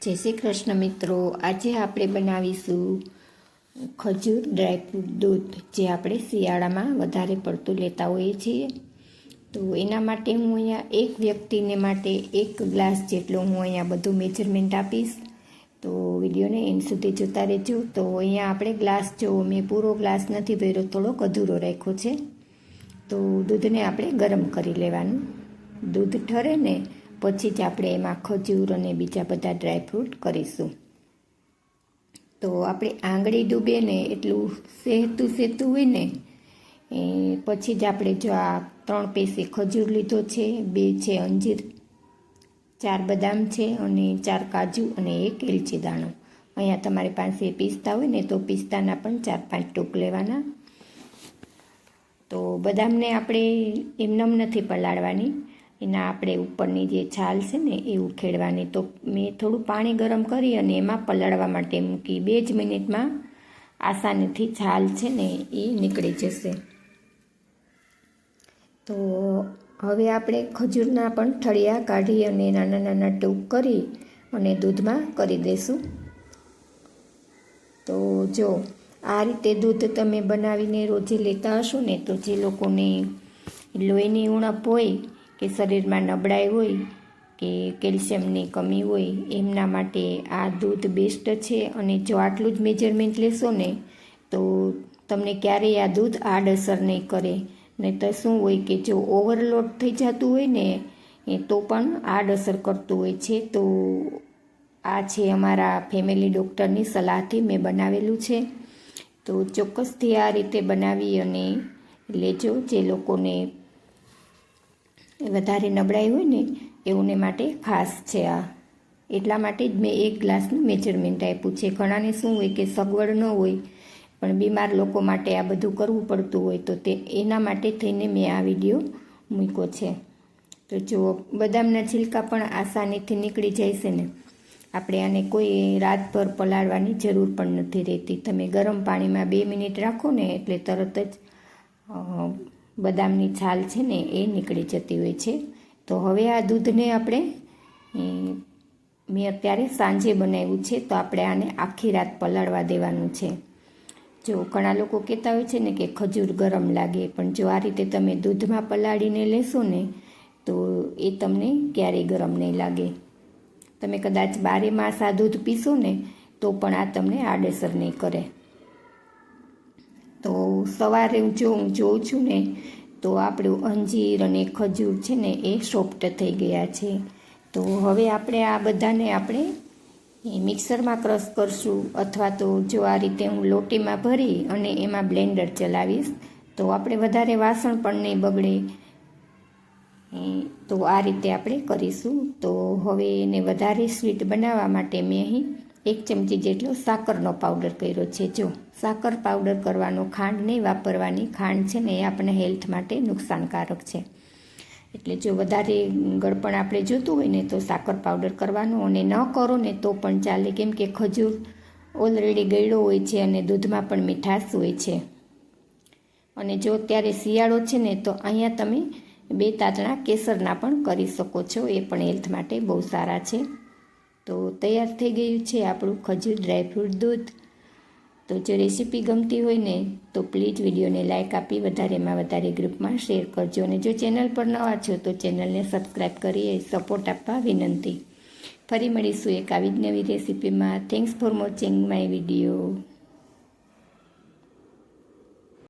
જય શ્રી કૃષ્ણ મિત્રો, આજે આપણે બનાવીશું ખજૂર ડ્રાયફ્રૂટ દૂધ, જે આપણે શિયાળામાં વધારે પડતું લેતા હોઈએ છીએ. તો એના માટે હું અહીંયા એક વ્યક્તિને માટે 1 ગ્લાસ જેટલો હું અહીંયા બધું મેજરમેન્ટ આપીશ. તો વિડીયોને એન્ડ સુધી જોતા રહેજો. તો અહીંયા આપણે ગ્લાસ જો મેં પૂરો ગ્લાસ નથી ભર્યો, થોડોક અધૂરો રાખ્યો છે. તો દૂધને આપણે ગરમ કરી લેવાનું. દૂધ ઠરે ને પછી જ આપણે એમાં ખજૂર અને બીજા બધા ડ્રાયફ્રૂટ કરીશું. તો આપણે આંગળી ડૂબે ને એટલું સહેતું હોય ને પછી જ આપણે જો આ 3 પીસી ખજૂર લીધો છે, 2 છે અંજીર, 4 બદામ છે અને 4 કાજુ અને 1 એલચી દાણો. અહીંયા તમારી પાસે પિસ્તા હોય ને તો પિસ્તાના પણ 4-5 ટૂંક લેવાના. તો બદામને આપણે એમનેમ નથી પલાળવાની, એના આપણે ઉપરની જે છાલ છે ને એ ઉખેડવાની. તો મેં થોડું પાણી ગરમ કરી અને એમાં પલાળવા માટે મૂકી. 2 જ મિનિટમાં આસાનીથી છાલ છે ને એ નીકળી જશે. તો હવે આપણે ખજૂરના પણ ઠળિયા કાઢી અને નાના નાના ટૂંક કરી અને દૂધમાં કરી દઈશું. તો જો આ રીતે દૂધ તમે બનાવીને રોજે લેતા હશો ને, તો જે લોકોને લોહીની ઉણપ હોય કે શરીરમાં નબળાઈ હોય કે કેલ્શિયમની કમી હોય, એમના માટે આ દૂધ બેસ્ટ છે. અને જો આટલું જ મેજરમેન્ટ લેશો ને તો તમને ક્યારેય આ દૂધ આડઅસર નહીં કરે. નહીં તો શું હોય કે જો ઓવરલોડ થઈ જતું હોય ને તો પણ આડઅસર કરતું હોય છે. તો આ છે અમારા ફેમિલી ડૉક્ટરની સલાહથી મેં બનાવેલું છે. તો ચોક્કસથી આ રીતે બનાવી અને લેજો. જે લોકોને વધારે નબળાઈ હોય ને એઓને માટે ખાસ છે આ. એટલા માટે જ મેં 1 ગ્લાસનું મેજરમેન્ટ આપ્યું છે. ઘણાને શું હોય કે સગવડ ન હોય પણ બીમાર લોકો માટે આ બધું કરવું પડતું હોય, તો તે એના માટે થઈને મેં આ વિડીયો મૂક્યો છે. તો જો બદામના છિલકા પણ આસાનીથી નીકળી જાય છે ને. આપણે આને કોઈ રાતભર પલાળવાની જરૂર પણ નથી રહેતી. તમે ગરમ પાણીમાં 2 મિનિટ રાખો ને એટલે તરત જ બદામની છાલ છે ને એ નીકળી જતી હોય છે. તો હવે આ દૂધને આપણે મેં અત્યારે સાંજે બનાવ્યું છે, તો આપણે આને આખી રાત પલાળવા દેવાનું છે. જો ઘણા લોકો કહેતા હોય છે ને કે ખજૂર ગરમ લાગે, પણ જો આ રીતે તમે દૂધમાં પલાળીને લેશો ને તો એ તમને ક્યારેય ગરમ નહીં લાગે. તમે કદાચ 12 માસ આ દૂધ પીશો ને તો પણ આ તમને આડઅસર નહીં કરે. તો સવારે હું જોઉં છું ને તો આપણું અંજીર અને ખજૂર છે ને એ સોફ્ટ થઈ ગયા છે. તો હવે આપણે આ બધાને આપણે મિક્સરમાં ક્રશ કરશું, અથવા તો જો આ રીતે હું લોટીમાં ભરી અને એમાં બ્લેન્ડર ચલાવીશ તો આપણે વધારે વાસણ પણ નહીં બગડે. તો આ રીતે આપણે કરીશું. તો હવે એને વધારે સ્વીટ બનાવવા માટે મેં અહીં 1 ચમચી જેટલો સાકરનો પાવડર કર્યો છે. જો સાકર પાવડર કરવાનો, ખાંડ નહીં વાપરવાની. ખાંડ છે ને એ આપણા હેલ્થ માટે નુકસાનકારક છે. એટલે જો વધારે ગળપણ આપણે જોતું હોય ને તો સાકર પાવડર કરવાનો, અને ન કરો ને તો પણ ચાલે, કેમ કે ખજૂર ઓલરેડી ગળ્યો હોય છે અને દૂધમાં પણ મીઠાશ હોય છે. અને જો અત્યારે શિયાળો છે ને તો અહીંયા તમે 2 તાતણા કેસરના પણ કરી શકો છો. એ પણ હેલ્થ માટે બહુ સારા છે. તો તૈયાર થઈ ગયું છે આપણું ખજૂર ડ્રાયફ્રૂટ દૂધ. તો જો રેસીપી ગમતી હોય ને તો પ્લીઝ વિડીયોને લાઇક આપી વધારેમાં વધારે ગ્રુપમાં શેર કરજો. અને જો ચેનલ પર નવા છો તો ચેનલને સબસ્ક્રાઈબ કરી સપોર્ટ આપવા વિનંતી. ફરી મળીશું એક આવી જ નવી રેસીપીમાં. Thanks for watching my video.